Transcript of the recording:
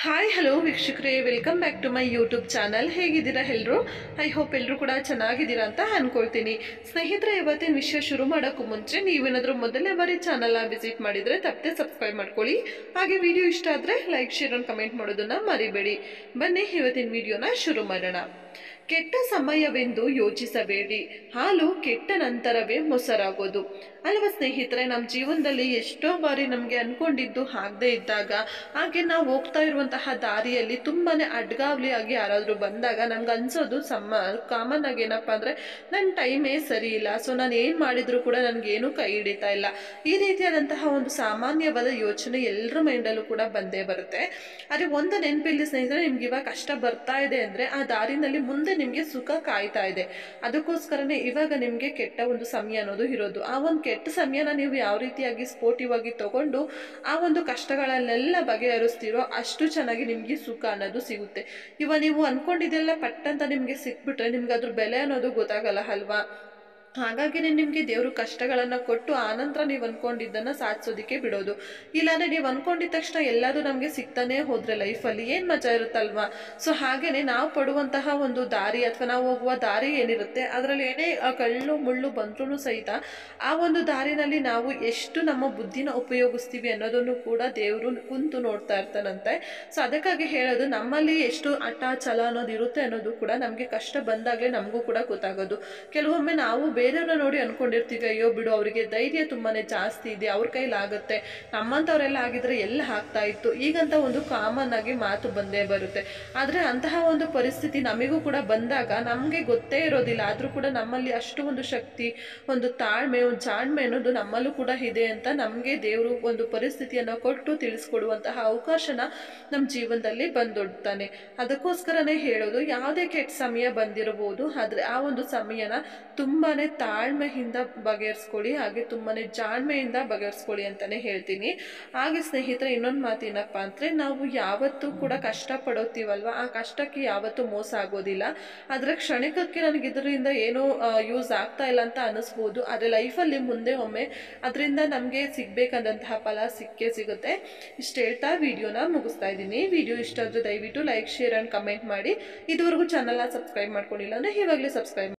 Hi hello ವೀಕ್ಷಕರೇ, welcome back to my YouTube channel. ಹೇಗಿದ್ದೀರಾ ಎಲ್ಲರೂ? ಐ ಹೋಪ್ ಎಲ್ಲರೂ ಕೂಡ ಚೆನ್ನಾಗಿದ್ದೀರಾ ಅಂತ ಅನ್ಕೊಳ್ತೀನಿ. ಸ್ನೇಹಿತರೆ, ಇವತ್ತಿನ ವಿಷಯ ಶುರು ಮಾಡೋಕ್ಕೂ ಮುಂಚೆ ನೀವೇನಾದರೂ ಮೊದಲನೇ ಬಾರಿ ಚಾನಲ್ನ ವಿಸಿಟ್ ಮಾಡಿದರೆ ತಪ್ಪದೆ ಸಬ್ಸ್ಕ್ರೈಬ್ ಮಾಡ್ಕೊಳ್ಳಿ. ಹಾಗೆ ವಿಡಿಯೋ ಇಷ್ಟ ಆದರೆ ಲೈಕ್, ಶೇರ್ ಅಂಡ್ ಕಮೆಂಟ್ ಮಾಡೋದನ್ನು ಮರಿಬೇಡಿ. ಬನ್ನಿ ಇವತ್ತಿನ ವಿಡಿಯೋನ ಶುರು ಮಾಡೋಣ. ಕೆಟ್ಟ ಸಮಯವೆಂದು ಯೋಚಿಸಬೇಡಿ, ಹಾಲು ಕೆಟ್ಟ ನಂತರವೇ ಮೊಸರಾಗೋದು ಅಲ್ವಾ ಸ್ನೇಹಿತರೆ? ನಮ್ಮ ಜೀವನದಲ್ಲಿ ಎಷ್ಟೋ ಬಾರಿ ನಮಗೆ ಅನ್ಕೊಂಡಿದ್ದು ಆಗದೆ ಇದ್ದಾಗ, ಹಾಗೆ ನಾವು ಹೋಗ್ತಾ ಇರುವಂತಹ ದಾರಿಯಲ್ಲಿ ತುಂಬಾನೇ ಅಡ್ಗಾವಲಿಯಾಗಿ ಯಾರಾದರೂ ಬಂದಾಗ ನಮ್ಗೆ ಅನ್ಸೋದು ಕಾಮನ್ ಆಗಿ ಏನಪ್ಪಾ ಅಂದ್ರೆ ನನ್ನ ಟೈಮೇ ಸರಿ ಇಲ್ಲ, ಸೊ ನಾನು ಏನು ಮಾಡಿದ್ರು ಕೂಡ ನನಗೇನು ಕೈ ಹಿಡಿತಾ ಇಲ್ಲ. ಈ ರೀತಿಯಾದಂತಹ ಒಂದು ಸಾಮಾನ್ಯವಾದ ಯೋಚನೆ ಎಲ್ಲರ ಮೈಂಡಲ್ಲೂ ಕೂಡ ಬಂದೇ ಬರುತ್ತೆ. ಆದರೆ ಒಂದು ನೆನಪಿಲ್ಲಿ ಸ್ನೇಹಿತರೆ, ನಿಮ್ಗೆ ಇವಾಗ ಕಷ್ಟ ಬರ್ತಾ ಇದೆ ಅಂದ್ರೆ ಆ ದಾರಿನಲ್ಲಿ ಮುಂದೆ ನಿಮ್ಗೆ ಸುಖ ಕಾಯ್ತಾ ಇದೆ. ಅದಕ್ಕೋಸ್ಕರನೇ ಇವಾಗ ನಿಮ್ಗೆ ಕೆಟ್ಟ ಒಂದು ಸಮಯ ಅನ್ನೋದು ಇರೋದು. ಆ ಒಂದು ಕೆಟ್ಟ ಸಮಯನ ನೀವು ಯಾವ ರೀತಿಯಾಗಿ ಸ್ಪೋರ್ಟಿವ್ ಆಗಿ ತಗೊಂಡು ಆ ಒಂದು ಕಷ್ಟಗಳನ್ನೆಲ್ಲ ಬಗೆಹರಿಸ್ತೀರೋ ಅಷ್ಟು ಚೆನ್ನಾಗಿ ನಿಮ್ಗೆ ಸುಖ ಅನ್ನೋದು ಸಿಗುತ್ತೆ. ಇವಾಗ ನೀವು ಅನ್ಕೊಂಡಿದ್ದೆಲ್ಲ ಪಟ್ಟಂತ ನಿಮ್ಗೆ ಸಿಕ್ಬಿಟ್ರೆ ನಿಮ್ಗೆ ಅದ್ರ ಬೆಲೆ ಅನ್ನೋದು ಗೊತ್ತಾಗಲ್ಲ ಅಲ್ವಾ? ಹಾಗಾಗಿನೇ ನಿಮ್ಗೆ ದೇವರು ಕಷ್ಟಗಳನ್ನ ಕೊಟ್ಟು ಆನಂತರ ನೀವು ಅನ್ಕೊಂಡಿದ್ದನ್ನ ಸಾಧಿಸೋದಿಕ್ಕೆ ಬಿಡೋದು. ಇಲ್ಲಾಂದ್ರೆ ನೀವು ಅನ್ಕೊಂಡಿದ ತಕ್ಷಣ ಎಲ್ಲದೂ ನಮ್ಗೆ ಸಿಗ್ತಾನೆ ಹೋದ್ರೆ ಲೈಫಲ್ಲಿ ಏನ್ ಮಜಾ ಇರುತ್ತಲ್ವಾ? ಸೊ ಹಾಗೇನೆ ನಾವು ಪಡುವಂತಹ ಒಂದು ದಾರಿ ಅಥವಾ ನಾವು ಹೋಗುವ ದಾರಿ ಏನಿರುತ್ತೆ ಅದರಲ್ಲಿ ಏನೇ ಕಳ್ಳು ಮುಳ್ಳು ಬಂದ್ರೂ ಸಹಿತ ಆ ಒಂದು ದಾರಿನಲ್ಲಿ ನಾವು ಎಷ್ಟು ನಮ್ಮ ಬುದ್ಧಿನ ಉಪಯೋಗಿಸ್ತೀವಿ ಅನ್ನೋದನ್ನು ಕೂಡ ದೇವರು ಕುಂತು ನೋಡ್ತಾ ಇರ್ತಾನಂತೆ. ಸೊ ಅದಕ್ಕಾಗಿ ಹೇಳೋದು, ನಮ್ಮಲ್ಲಿ ಎಷ್ಟು ಹಠ ಛಲ ಅನ್ನೋದು ಇರುತ್ತೆ ಅನ್ನೋದು ಕೂಡ ನಮ್ಗೆ ಕಷ್ಟ ಬಂದಾಗಲೇ ನಮಗೂ ಕೂಡ ಗೊತ್ತಾಗೋದು. ಕೆಲವೊಮ್ಮೆ ನಾವು ಬೇರೆಯವ್ರನ್ನ ನೋಡಿ ಅನ್ಕೊಂಡಿರ್ತೀವಿ, ಅಯ್ಯೋ ಬಿಡು ಅವರಿಗೆ ಧೈರ್ಯ ತುಂಬಾನೇ ಜಾಸ್ತಿ ಇದೆ, ಅವ್ರ ಕೈಲಾಗುತ್ತೆ, ನಮ್ಮಂಥವ್ರೆಲ್ಲ ಆಗಿದ್ರೆ ಎಲ್ಲ ಆಗ್ತಾ ಇತ್ತು, ಈಗಂತ ಒಂದು ಕಾಮನ್ ಆಗಿ ಮಾತು ಬಂದೇ ಬರುತ್ತೆ. ಆದ್ರೆ ಅಂತಹ ಒಂದು ಪರಿಸ್ಥಿತಿ ನಮಗೂ ಕೂಡ ಬಂದಾಗ ನಮ್ಗೆ ಗೊತ್ತೇ ಇರೋದಿಲ್ಲ, ಆದ್ರೂ ಕೂಡ ನಮ್ಮಲ್ಲಿ ಅಷ್ಟು ಒಂದು ಶಕ್ತಿ, ಒಂದು ತಾಳ್ಮೆ, ಒಂದು ಜಾಣ್ಮೆ ಅನ್ನೋದು ನಮ್ಮಲ್ಲೂ ಕೂಡ ಇದೆ ಅಂತ ನಮ್ಗೆ ದೇವರು ಒಂದು ಪರಿಸ್ಥಿತಿಯನ್ನ ಕೊಟ್ಟು ತಿಳಿಸ್ಕೊಡುವಂತಹ ಅವಕಾಶನ ನಮ್ಮ ಜೀವನದಲ್ಲಿ ಬಂದೊಡ್ತಾನೆ. ಅದಕ್ಕೋಸ್ಕರನೇ ಹೇಳೋದು, ಯಾವುದೇ ಕೆಟ್ಟ ಸಮಯ ಬಂದಿರಬಹುದು, ಆದ್ರೆ ಆ ಒಂದು ಸಮಯನ ತುಂಬಾನೇ ತಾಳ್ಮೆಯಿಂದ ಬಗೆಹರಿಸ್ಕೊಳ್ಳಿ, ಹಾಗೆ ತುಂಬಾನೇ ಜಾಣ್ಮೆಯಿಂದ ಬಗೆಹರಿಸ್ಕೊಳ್ಳಿ ಅಂತಾನೆ ಹೇಳ್ತೀನಿ. ಹಾಗೆ ಸ್ನೇಹಿತರೆ, ಇನ್ನೊಂದು ಮಾತು ಏನಪ್ಪಾ ಅಂದ್ರೆ, ನಾವು ಯಾವತ್ತೂ ಕೂಡ ಕಷ್ಟ ಪಡೋತೀವಲ್ವಾ, ಆ ಕಷ್ಟಕ್ಕೆ ಯಾವತ್ತೂ ಮೋಸ ಆಗೋದಿಲ್ಲ. ಆದ್ರೆ ಕ್ಷಣಿಕಕ್ಕೆ ನನಗೆ ಇದರಿಂದ ಏನೋ ಯೂಸ್ ಆಗ್ತಾ ಇಲ್ಲ ಅಂತ ಅನಿಸ್ಬೋದು, ಆದ್ರೆ ಲೈಫಲ್ಲಿ ಮುಂದೆ ಒಮ್ಮೆ ಅದರಿಂದ ನಮಗೆ ಸಿಗ್ಬೇಕಾದಂತಹ ಫಲ ಸಿಕ್ಕೇ ಸಿಗುತ್ತೆ. ಇಷ್ಟು ಹೇಳ್ತಾ ವಿಡಿಯೋನ ಮುಗಿಸ್ತಾ ಇದ್ದೀನಿ. ವಿಡಿಯೋ ಇಷ್ಟ ಆದ್ರೆ ದಯವಿಟ್ಟು ಲೈಕ್, ಶೇರ್ ಅಂಡ್ ಕಮೆಂಟ್ ಮಾಡಿ. ಇದುವರೆಗೂ ಚಾನಲ್ನ ಸಬ್ಸ್ಕ್ರೈಬ್ ಮಾಡ್ಕೊಂಡಿಲ್ಲ ಅಂದ್ರೆ ಇವಾಗಲೇ ಸಬ್ಸ್ಕ್ರೈಬ್